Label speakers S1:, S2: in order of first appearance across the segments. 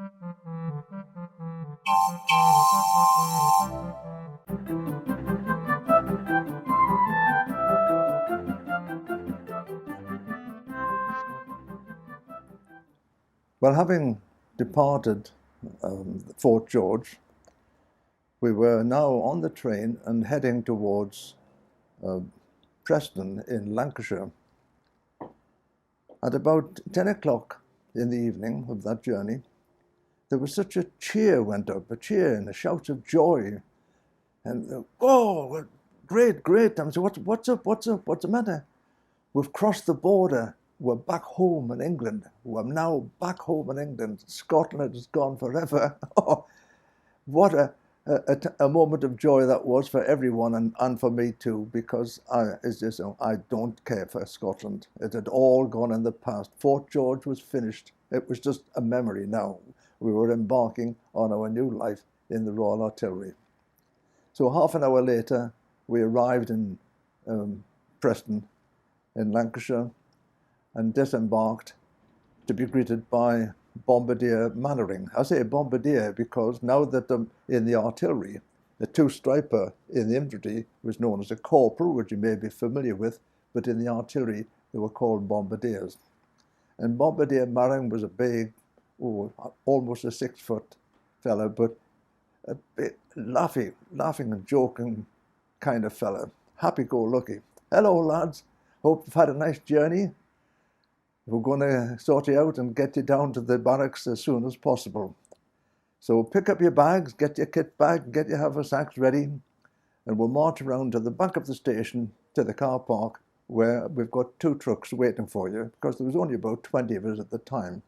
S1: Well, having departed Fort George, we were now on the train and heading towards uh, Preston in Lancashire. At about 10 o'clock in the evening of that journey, there was such a cheer went up, a cheer and a shout of joy. And, oh, great, great. I'm saying, what's up, what's the matter? We've crossed the border. We're back home in England. We're now back home in England. Scotland is gone forever. Oh, what a moment of joy that was for everyone and for me too, because I don't care for Scotland. It had all gone in the past. Fort George was finished. It was just a memory now. We were embarking on our new life in the Royal Artillery. So half an hour later, we arrived in Preston in Lancashire and disembarked to be greeted by Bombardier Mannering. I say Bombardier because now that in the artillery, the two-striper in the infantry was known as a corporal, which you may be familiar with, but in the artillery they were called bombardiers. And Bombardier Mannering was a big, almost a 6-foot fellow, but a bit laughing and joking kind of fellow, happy-go-lucky. Hello, lads. Hope you've had a nice journey. We're going to sort you out and get you down to the barracks as soon as possible. So pick up your bags, get your kit bag, get your haversacks ready, and we'll march around to the back of the station to the car park where we've got 2 trucks waiting for you, because there was only about 20 of us at the time.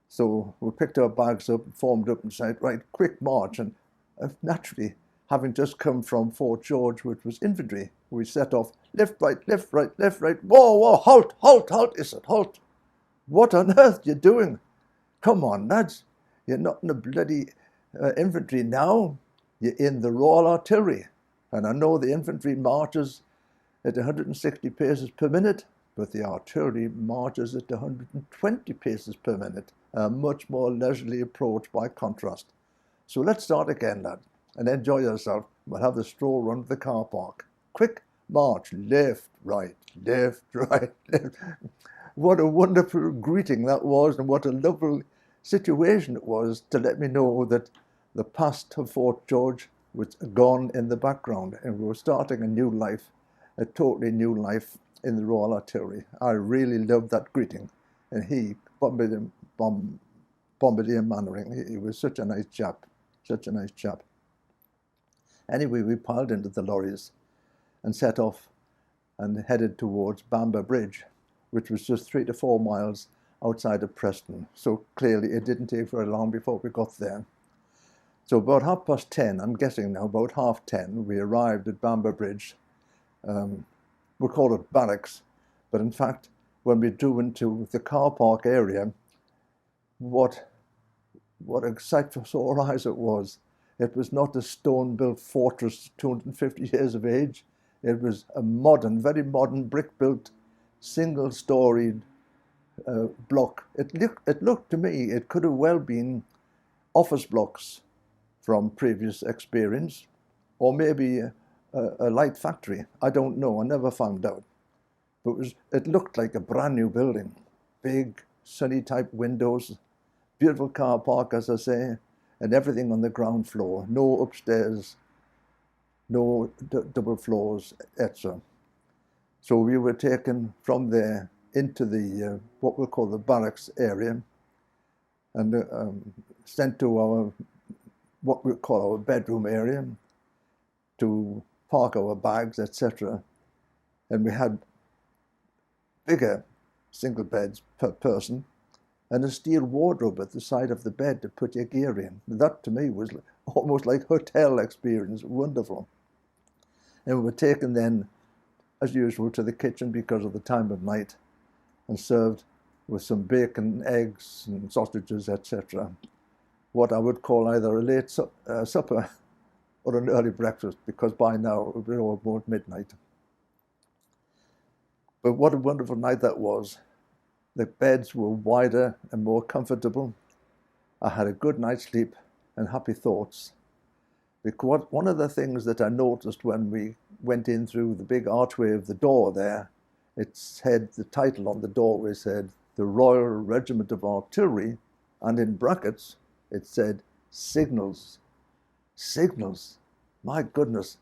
S1: So we picked our bags up, formed up and said, right, quick march. And naturally, having just come from Fort George, which was infantry, we set off, left, right, left, right, left, right. Whoa, whoa, halt, halt, halt, he said, halt. What on earth are you doing? Come on, lads. You're not in the bloody infantry now. You're in the Royal Artillery. And I know the infantry marches at 160 paces per minute, but the artillery marches at 120 paces per minute. A much more leisurely approach by contrast. So let's start again, lad, and enjoy yourself. We'll have the stroll run to the car park. Quick march, left, right, left, right, left. What a wonderful greeting that was, and what a lovely situation it was to let me know that the past of Fort George was gone in the background, and we were starting a new life, a totally new life in the Royal Artillery. I really loved that greeting, and he, Bombardier Mannering, he was such a nice chap, such a nice chap. Anyway, we piled into the lorries and set off and headed towards Bamber Bridge, which was just 3 to 4 miles outside of Preston. So clearly it didn't take very long before we got there. So about 10:30, I'm guessing now, about 10:30, we arrived at Bamber Bridge. We call it barracks, but in fact, when we drew into the car park area, what a sight for sore eyes it was. It was not a stone-built fortress 250 years of age. It was a modern, very modern, brick-built, single-storied block. It looked to me, it could have well been office blocks from previous experience, or maybe a light factory. I don't know, I never found out. But it looked like a brand new building. Big, sunny type windows, beautiful car park, as I say, and everything on the ground floor. No upstairs, no double floors, etc. So we were taken from there into the what we'll call the barracks area, and sent to our what we call our bedroom area to park our bags, etc. And we had bigger single beds per person, and a steel wardrobe at the side of the bed to put your gear in. That to me was almost like hotel experience, wonderful. And we were taken then, as usual, to the kitchen because of the time of night, and served with some bacon, eggs, and sausages, etc. What I would call either a late supper or an early breakfast, because by now it was almost midnight. But what a wonderful night that was. The beds were wider and more comfortable, I had a good night's sleep and happy thoughts. Because one of the things that I noticed when we went in through the big archway of the door there, it said, the title on the doorway said, the Royal Regiment of Artillery, and in brackets it said, Signals. Signals. My goodness.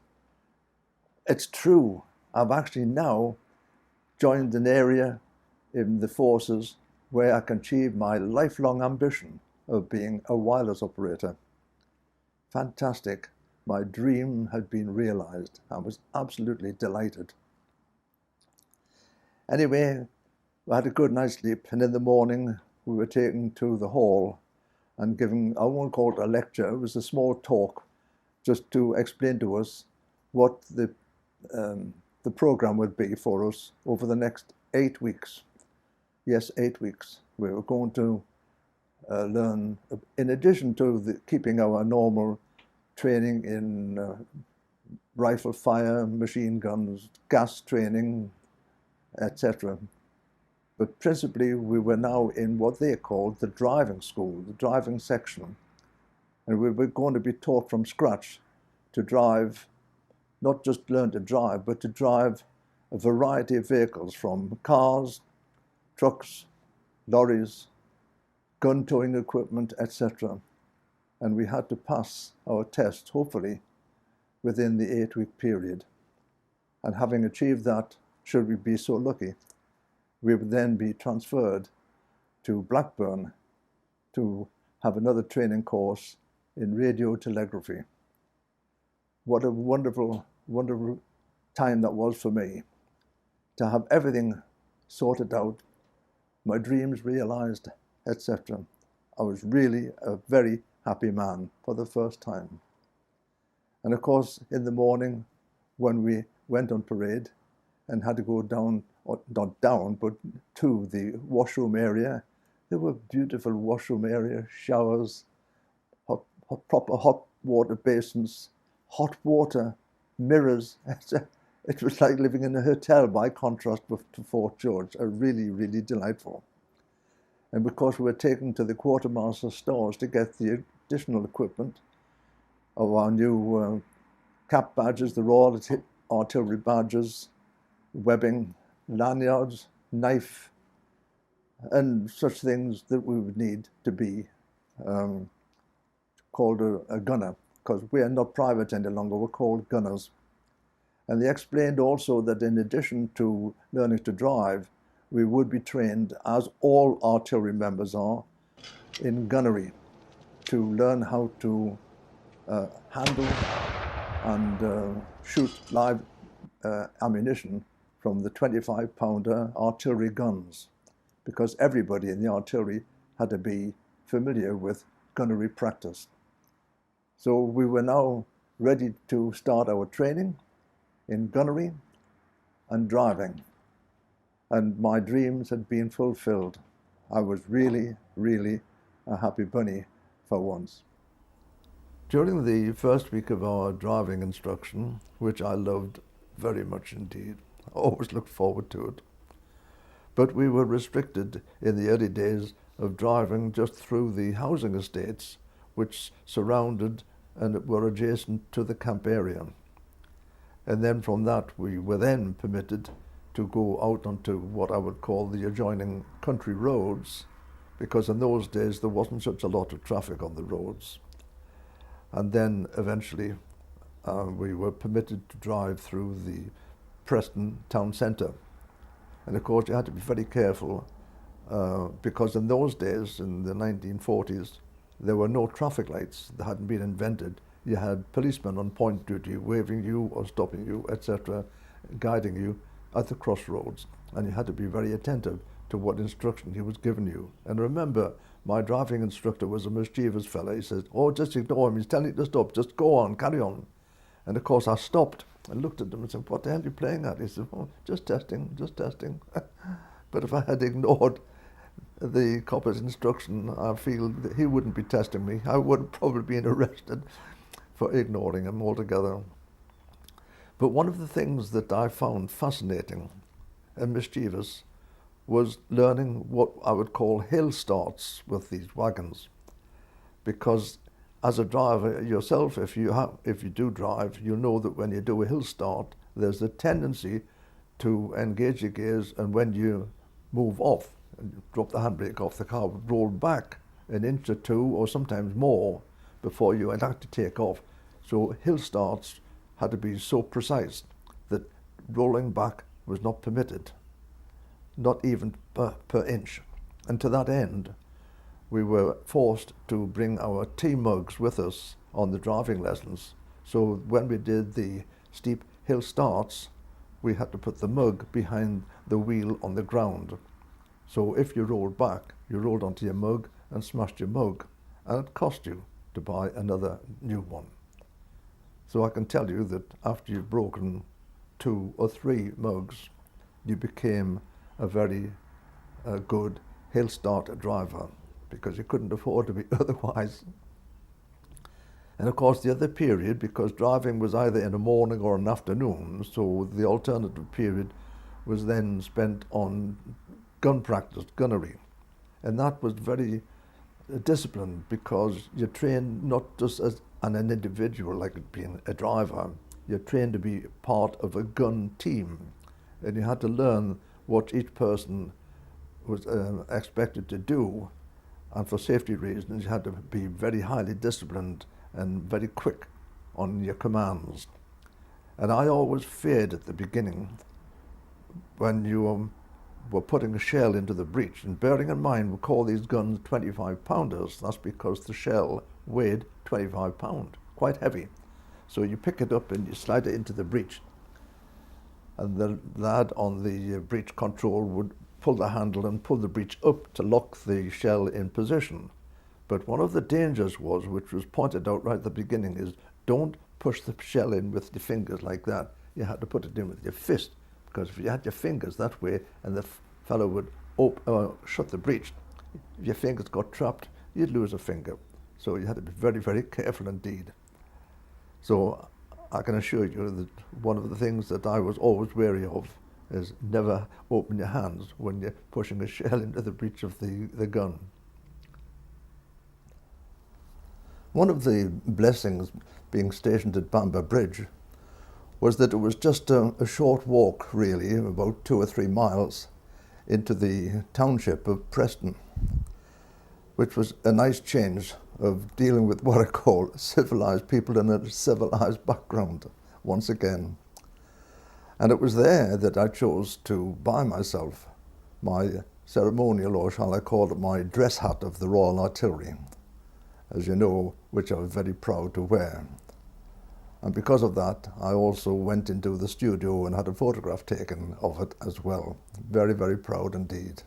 S1: It's true. I've actually now joined an area in the forces where I can achieve my lifelong ambition of being a wireless operator. Fantastic. My dream had been realized. I was absolutely delighted. Anyway, I had a good night's sleep, and in the morning we were taken to the hall and given, I won't call it a lecture, it was a small talk just to explain to us what the program would be for us over the next 8 weeks. Yes, 8 weeks. We were going to learn, in addition to keeping our normal training in rifle fire, machine guns, gas training, etc. But principally we were now in what they called the driving school, the driving section. And we were going to be taught from scratch to drive, not just learn to drive, but to drive a variety of vehicles, from cars, trucks, lorries, gun towing equipment, etc. And we had to pass our test, hopefully, within the 8-week period. And having achieved that, should we be so lucky, we would then be transferred to Blackburn to have another training course in radio telegraphy. What a wonderful, wonderful time that was for me, to have everything sorted out, my dreams realized, etc. I was really a very happy man for the first time. And of course, in the morning, when we went on parade and had to go down, or not down, but to the washroom area, there were beautiful washroom area, showers, proper hot water basins, hot water, mirrors. It was like living in a hotel by contrast to Fort George. Really, really delightful. And because we were taken to the quartermaster's stores to get the additional equipment of our new cap badges, the Royal Artillery badges, webbing, lanyards, knife, and such things that we would need to be called a gunner, because we are not private any longer, we're called gunners. And they explained also that in addition to learning to drive, we would be trained, as all artillery members are, in gunnery, to learn how to handle and shoot live ammunition from the 25-pounder artillery guns, because everybody in the artillery had to be familiar with gunnery practice. So we were now ready to start our training in gunnery and driving. And my dreams had been fulfilled. I was really, really a happy bunny for once. During the first week of our driving instruction, which I loved very much indeed, I always looked forward to it, but we were restricted in the early days of driving just through the housing estates which surrounded and were adjacent to the camp area. And then from that we were then permitted to go out onto what I would call the adjoining country roads, because in those days there wasn't such a lot of traffic on the roads. And then eventually we were permitted to drive through the Preston town centre. And of course you had to be very careful because in those days, in the 1940s, there were no traffic lights that hadn't been invented. You had policemen on point duty waving you or stopping you, etc., guiding you at the crossroads, and you had to be very attentive to what instruction he was giving you. And remember, my driving instructor was a mischievous fellow. He said, "Oh, just ignore him, he's telling you to stop, just go on, carry on." And of course I stopped and looked at him and said, "What the hell are you playing at?" He said, "Oh, just testing, just testing." But if I had ignored the copper's instruction, I feel that he wouldn't be testing me. I would have probably been arrested for ignoring him altogether. But one of the things that I found fascinating and mischievous was learning what I would call hill starts with these wagons. because as a driver yourself, if you do drive, you know that when you do a hill start, there's a tendency to engage your gears, and when you move off and drop the handbrake off, the car would roll back an inch or two, or sometimes more, before you had to take off. So hill starts had to be so precise that rolling back was not permitted, not even per inch. And to that end, we were forced to bring our tea mugs with us on the driving lessons. So when we did the steep hill starts, we had to put the mug behind the wheel on the ground. So if you rolled back, you rolled onto your mug and smashed your mug, and it cost you to buy another new one. So I can tell you that after you've broken 2 or 3 mugs, you became a very good hill starter driver, because you couldn't afford to be otherwise. And of course the other period, because driving was either in the morning or an afternoon, so the alternative period was then spent on gun practice, gunnery. And that was very disciplined, because you're trained not just as an individual, like being a driver, you're trained to be part of a gun team. And you had to learn what each person was expected to do. And for safety reasons, you had to be very highly disciplined and very quick on your commands. And I always feared at the beginning, when you were putting a shell into the breech, and bearing in mind we call these guns 25-pounders, that's because the shell weighed 25 pounds, quite heavy. So you pick it up and you slide it into the breech, and the lad on the breech control would pull the handle and pull the breech up to lock the shell in position. But one of the dangers was, which was pointed out right at the beginning, is don't push the shell in with your fingers like that. You had to put it in with your fist, because if you had your fingers that way and the fellow would shut the breech, if your fingers got trapped, you'd lose a finger. So you had to be very, very careful indeed. So I can assure you that one of the things that I was always wary of is never open your hands when you're pushing a shell into the breech of the gun. One of the blessings being stationed at Bamber Bridge was that it was just a short walk, really, about 2 or 3 miles, into the township of Preston, which was a nice change of dealing with what I call civilized people in a civilized background once again. And it was there that I chose to buy myself my ceremonial, or shall I call it my dress hat of the Royal Artillery, as you know, which I was very proud to wear. And because of that, I also went into the studio and had a photograph taken of it as well. Very, very proud indeed.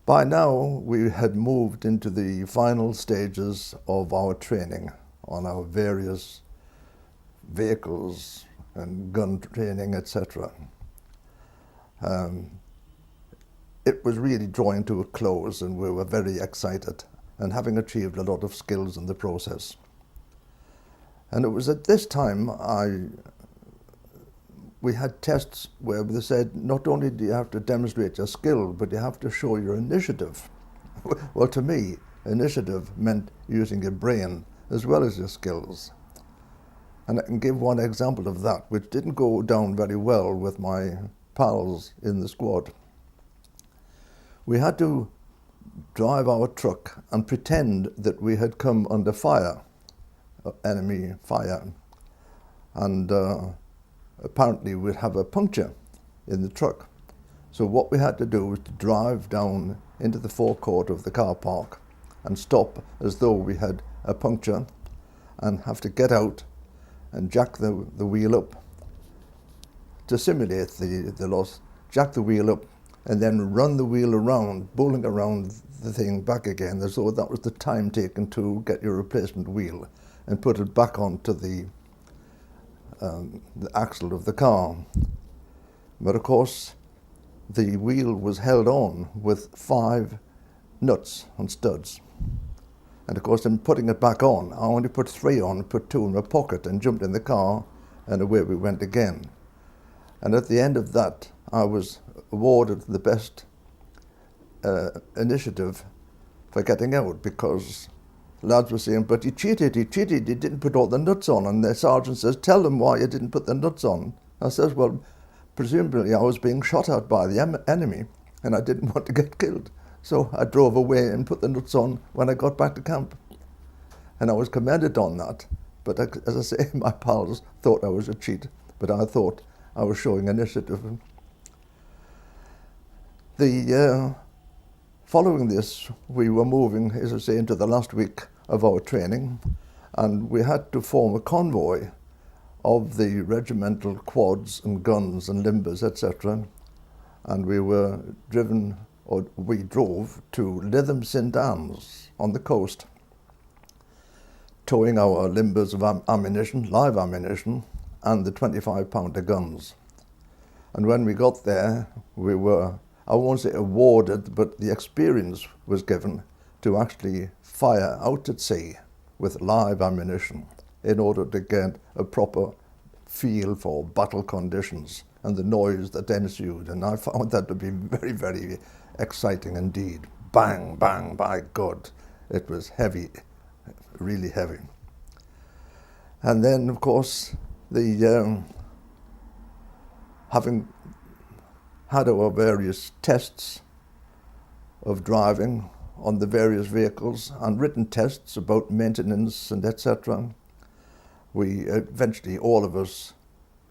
S1: By now, we had moved into the final stages of our training on our various vehicles and gun training, etc. It was really drawing to a close, and we were very excited, and having achieved a lot of skills in the process. And it was at this time we had tests where they said, not only do you have to demonstrate your skill, but you have to show your initiative. Well, to me, initiative meant using your brain as well as your skills. And I can give one example of that, which didn't go down very well with my pals in the squad. We had to drive our truck and pretend that we had come under fire, enemy fire, and apparently we'd have a puncture in the truck. So what we had to do was to drive down into the forecourt of the car park and stop as though we had a puncture, and have to get out and jack the wheel up to simulate the loss, jack the wheel up, and then run the wheel around, bowling around the thing back again, as though that was the time taken to get your replacement wheel and put it back onto the axle of the car. But of course, the wheel was held on with 5 nuts and studs. And of course, in putting it back on, I only put 3 on, put 2 in my pocket, and jumped in the car, and away we went again. And at the end of that, I was awarded the best initiative for getting out, because lads were saying, but he cheated, he didn't put all the nuts on. And the sergeant says, tell them why you didn't put the nuts on. I says, well, presumably I was being shot at by the enemy and I didn't want to get killed. So I drove away and put the nuts on when I got back to camp. And I was commended on that. But as I say, my pals thought I was a cheat, but I thought I was showing initiative. Following this, we were moving, as I say, into the last week of our training, and we had to form a convoy of the regimental quads and guns and limbers, etc. And we were driven, or we drove to Lytham St Anne's on the coast, towing our limbers of ammunition, live ammunition, and the 25-pounder guns. And when we got there, we were, I won't say awarded, but the experience was given to actually fire out at sea with live ammunition in order to get a proper feel for battle conditions and the noise that ensued. And I found that to be very, very exciting indeed. Bang, bang, by God. It was heavy, really heavy. And then, of course, having had our various tests of driving on the various vehicles and written tests about maintenance and etc., we eventually, all of us,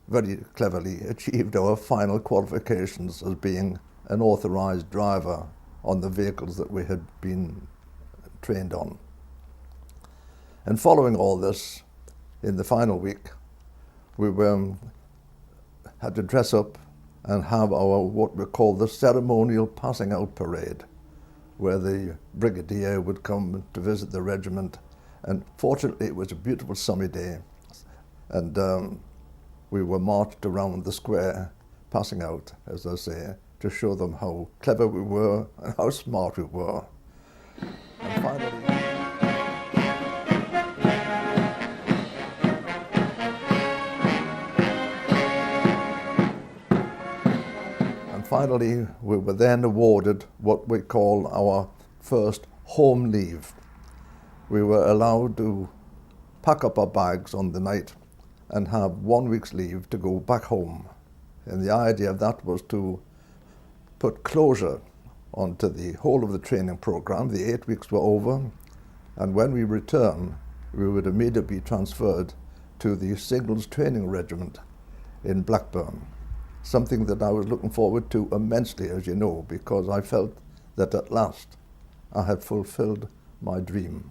S1: very cleverly achieved our final qualifications as being an authorised driver on the vehicles that we had been trained on. And following all this, in the final week, we had to dress up and have our, what we call the ceremonial passing out parade, where the brigadier would come to visit the regiment. And fortunately, it was a beautiful sunny day, and we were marched around the square, passing out, as I say, to show them how clever we were and how smart we were. And finally, we were then awarded what we call our first home leave. We were allowed to pack up our bags on the night and have 1 week's leave to go back home. And the idea of that was to put closure onto the whole of the training program. The 8 weeks were over, and when we returned, we would immediately be transferred to the Signals Training Regiment in Blackburn, something that I was looking forward to immensely, as you know, because I felt that at last I had fulfilled my dream.